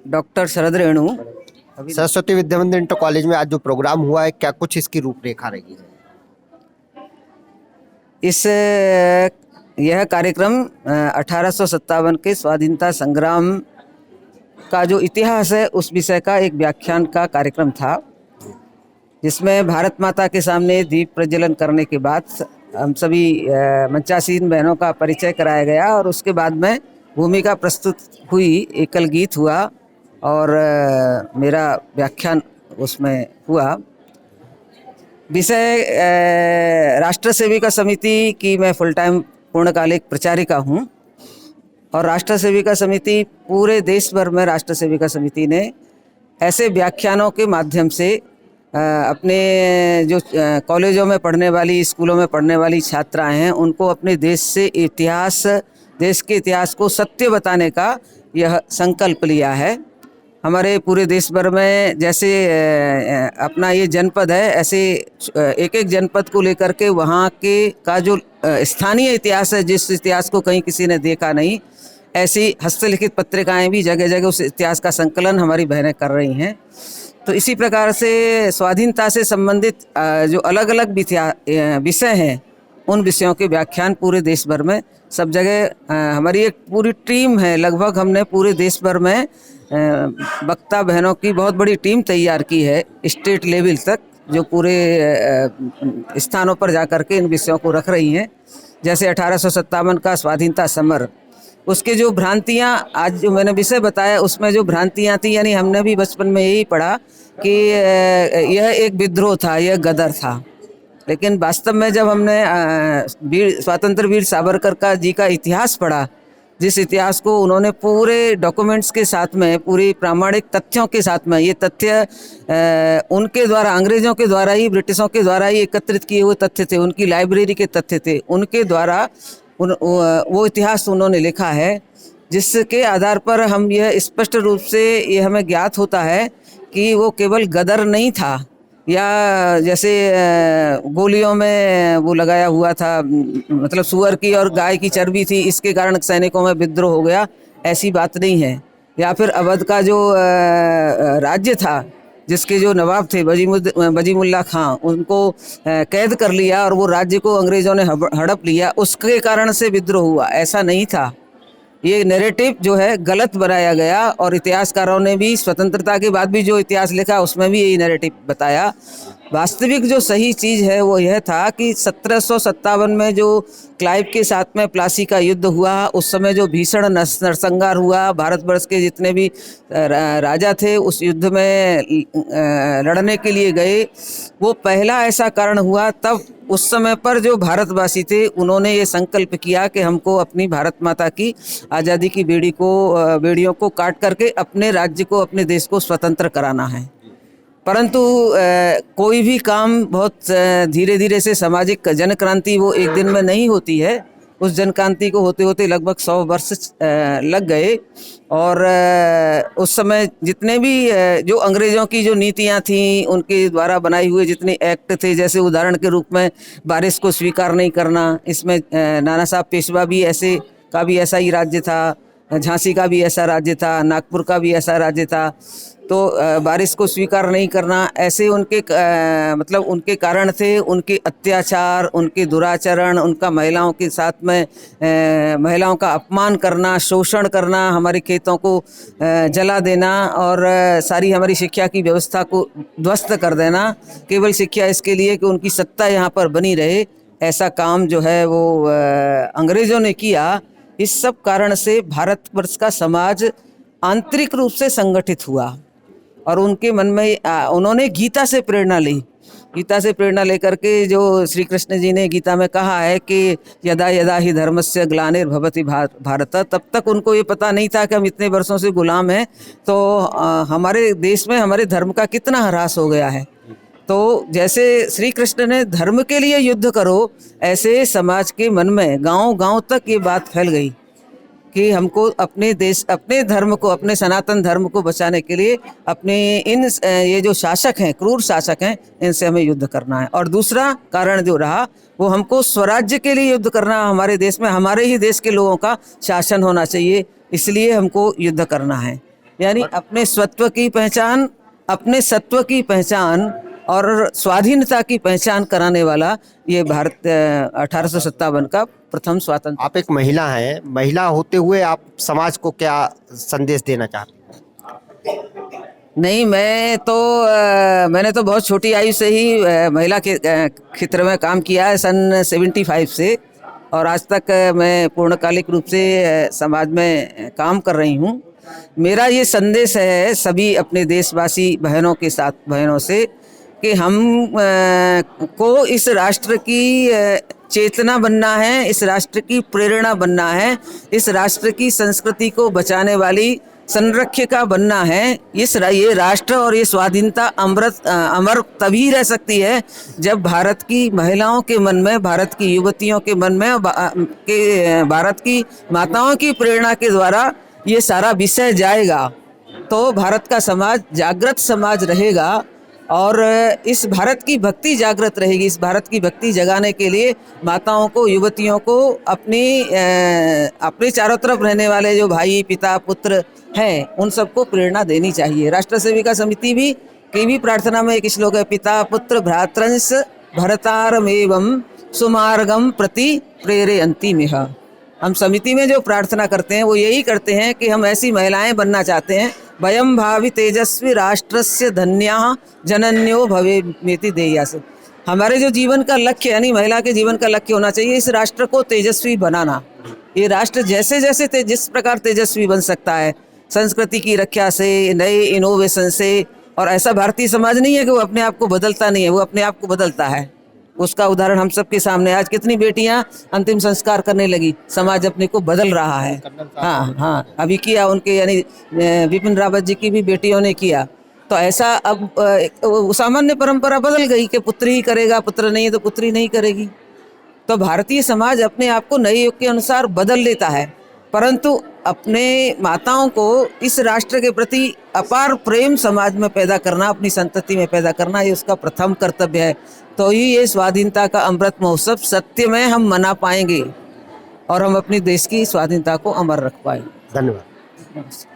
Doctor शरद रेणु। सरस्वती विद्या मंदिर inter college में आज जो प्रोग्राम हुआ है, क्या कुछ इसकी रूपरेखा रही है? यह कार्यक्रम 1857 के स्वाधीनता संग्राम का जो इतिहास है उस विषय का एक व्याख्यान का कार्यक्रम था, जिसमें भारत माता के सामने दीप प्रज्वलन करने के बाद हम सभी मंचासीन बहनों का परिचय कराया गया और उसके बाद में भूमिका प्रस्तुत हुई, एकल गीत हुआ और मेरा व्याख्यान उसमें हुआ। विषय राष्ट्र सेविका समिति की मैं फुल टाइम पूर्णकालिक प्रचारिका हूँ और राष्ट्र सेविका समिति पूरे देश भर में राष्ट्र सेविका समिति ने ऐसे व्याख्यानों के माध्यम से अपने जो कॉलेजों में पढ़ने वाली, स्कूलों में पढ़ने वाली छात्राएं हैं, उनको अपने देश से इतिहास, देश के इतिहास को सत्य बताने का यह संकल्प लिया है। हमारे पूरे देश भर में जैसे अपना ये जनपद है, ऐसे एक एक जनपद को लेकर के वहाँ के का जो स्थानीय इतिहास है, जिस इतिहास को कहीं किसी ने देखा नहीं, ऐसी हस्तलिखित पत्रिकाएं भी जगह जगह उस इतिहास का संकलन हमारी बहनें कर रही हैं। तो इसी प्रकार से स्वाधीनता से संबंधित जो अलग अलग विषय हैं, उन विषयों के व्याख्यान पूरे देश भर में सब जगह हमारी एक पूरी टीम है। लगभग हमने पूरे देश भर में वक्ता बहनों की बहुत बड़ी टीम तैयार की है, स्टेट लेवल तक, जो पूरे स्थानों पर जाकर के इन विषयों को रख रही हैं। जैसे 1857 का स्वाधीनता समर, उसके जो भ्रांतियाँ, आज जो मैंने विषय बताया उसमें जो भ्रांतियाँ थी, यानी हमने भी बचपन में यही पढ़ा कि यह एक विद्रोह था, यह गदर था। लेकिन वास्तव में जब हमने स्वतंत्र वीर सावरकर का जी का इतिहास पढ़ा, जिस इतिहास को उन्होंने पूरे डॉक्यूमेंट्स के साथ में, पूरी प्रामाणिक तथ्यों के साथ में, ये तथ्य उनके द्वारा, अंग्रेजों के द्वारा ही, ब्रिटिशों के द्वारा ही एकत्रित किए हुए तथ्य थे, उनकी लाइब्रेरी के तथ्य थे, उनके द्वारा वो इतिहास उन्होंने लिखा है, जिसके आधार पर हम यह स्पष्ट रूप से ये हमें ज्ञात होता है कि वो केवल गदर नहीं था, या जैसे गोलियों में वो लगाया हुआ था, मतलब सुअर की और गाय की चर्बी थी, इसके कारण सैनिकों में विद्रोह हो गया, ऐसी बात नहीं है। या फिर अवध का जो राज्य था, जिसके जो नवाब थे बजीमुल्ला खां, उनको कैद कर लिया और वो राज्य को अंग्रेज़ों ने हड़प लिया, उसके कारण से विद्रोह हुआ, ऐसा नहीं था। ये नैरेटिव जो है गलत बनाया गया और इतिहासकारों ने भी स्वतंत्रता के बाद भी जो इतिहास लिखा उसमें भी यही नैरेटिव बताया। वास्तविक जो सही चीज़ है वो यह था कि 1757 में जो क्लाइव के साथ में प्लासी का युद्ध हुआ, उस समय जो भीषण नरसंहार हुआ, भारतवर्ष के जितने भी राजा थे उस युद्ध में लड़ने के लिए गए, वो पहला ऐसा कारण हुआ। तब उस समय पर जो भारतवासी थे उन्होंने ये संकल्प किया कि हमको अपनी भारत माता की आज़ादी की बेड़ियों को काट करके अपने राज्य को, अपने देश को स्वतंत्र कराना है। परंतु कोई भी काम बहुत धीरे धीरे से, सामाजिक जन क्रांति वो एक दिन में नहीं होती है। उस जन क्रांति को होते होते लगभग 100 वर्ष लग गए और उस समय जितने भी जो अंग्रेज़ों की जो नीतियां थीं, उनके द्वारा बनाए हुए जितने एक्ट थे, जैसे उदाहरण के रूप में बारिश को स्वीकार नहीं करना, इसमें नाना साहब पेशवा भी ऐसा ही राज्य था, झांसी का भी ऐसा राज्य था, नागपुर का भी ऐसा राज्य था। तो बारिश को स्वीकार नहीं करना, ऐसे उनके मतलब उनके कारण थे, उनके अत्याचार, उनके दुराचरण, उनका महिलाओं के साथ में महिलाओं का अपमान करना, शोषण करना, हमारे खेतों को जला देना और सारी हमारी शिक्षा की व्यवस्था को ध्वस्त कर देना, केवल शिक्षा इसके लिए कि उनकी सत्ता यहाँ पर बनी रहे, ऐसा काम जो है वो अंग्रेज़ों ने किया। इस सब कारण से भारतवर्ष का समाज आंतरिक रूप से संगठित हुआ और उनके मन में उन्होंने गीता से प्रेरणा ली। गीता से प्रेरणा लेकर के जो श्री कृष्ण जी ने गीता में कहा है कि यदा यदा ही धर्मस्य ग्लानिर्भवति भारत, तब तक उनको ये पता नहीं था कि हम इतने वर्षों से गुलाम हैं, तो हमारे देश में हमारे धर्म का कितना ह्रास हो गया है। तो जैसे श्री कृष्ण ने धर्म के लिए युद्ध करो, ऐसे समाज के मन में गांव गांव तक ये बात फैल गई कि हमको अपने देश, अपने धर्म को, अपने सनातन धर्म को बचाने के लिए अपने ये जो शासक हैं, क्रूर शासक हैं, इनसे हमें युद्ध करना है। और दूसरा कारण जो रहा वो हमको स्वराज्य के लिए युद्ध करना। हमारे देश में हमारे ही देश के लोगों का शासन होना चाहिए, इसलिए हमको युद्ध करना है। यानी अपने स्वत्व की पहचान, अपने सत्व की पहचान और स्वाधीनता की पहचान कराने वाला ये भारत 1857 का प्रथम स्वातंत्र। आप एक महिला हैं, महिला होते हुए आप समाज को क्या संदेश देना चाहते हैं? नहीं, मैंने तो बहुत छोटी आयु से ही महिला के क्षेत्र में काम किया है, सन 75 से, और आज तक मैं पूर्णकालिक रूप से समाज में काम कर रही हूँ। मेरा ये संदेश है सभी अपने देशवासी बहनों से कि हम को इस राष्ट्र की चेतना बनना है, इस राष्ट्र की प्रेरणा बनना है, इस राष्ट्र की संस्कृति को बचाने वाली संरक्षिका बनना है। ये राष्ट्र और ये स्वाधीनता अमर तभी रह सकती है जब भारत की महिलाओं के मन में, भारत की युवतियों के मन में, भारत की माताओं की प्रेरणा के द्वारा ये सारा विषय जाएगा, तो भारत का समाज जागृत समाज रहेगा और इस भारत की भक्ति जागृत रहेगी। इस भारत की भक्ति जगाने के लिए माताओं को, युवतियों को अपने चारों तरफ रहने वाले जो भाई, पिता, पुत्र हैं, उन सबको प्रेरणा देनी चाहिए। राष्ट्र सेविका समिति की भी प्रार्थना में एक श्लोक है, पिता पुत्र भ्रातृंश भरतारमेवं सुमार्गम प्रति प्रेरयन्ति मिह। हम समिति में जो प्रार्थना करते हैं वो यही करते हैं कि हम ऐसी महिलाएं बनना चाहते हैं, वयम भावी तेजस्वी राष्ट्रस्य धन्या जनन्यो भवेमेति देयास। हमारे जो जीवन का लक्ष्य, यानी महिला के जीवन का लक्ष्य होना चाहिए इस राष्ट्र को तेजस्वी बनाना। ये राष्ट्र जैसे जैसे जिस प्रकार तेजस्वी बन सकता है, संस्कृति की रक्षा से, नए इनोवेशन से, और ऐसा भारतीय समाज नहीं है कि वो अपने आप को बदलता नहीं है, वो अपने आप को बदलता है। उसका उदाहरण हम सबके सामने, आज कितनी बेटियां अंतिम संस्कार करने लगी, समाज अपने को बदल रहा है। हाँ, अभी किया उनके, यानी विपिन रावत जी की भी बेटियों ने किया। तो ऐसा अब सामान्य परंपरा बदल गई कि पुत्र ही करेगा, पुत्र नहीं है तो पुत्री नहीं करेगी। तो भारतीय समाज अपने आप को नए युग के अनुसार बदल लेता है, परंतु अपने माताओं को इस राष्ट्र के प्रति अपार प्रेम समाज में पैदा करना, अपनी संतति में पैदा करना, ये उसका प्रथम कर्तव्य है। तो ही ये स्वाधीनता का अमृत महोत्सव सत्य में हम मना पाएंगे और हम अपनी देश की स्वाधीनता को अमर रख पाएंगे। धन्यवाद।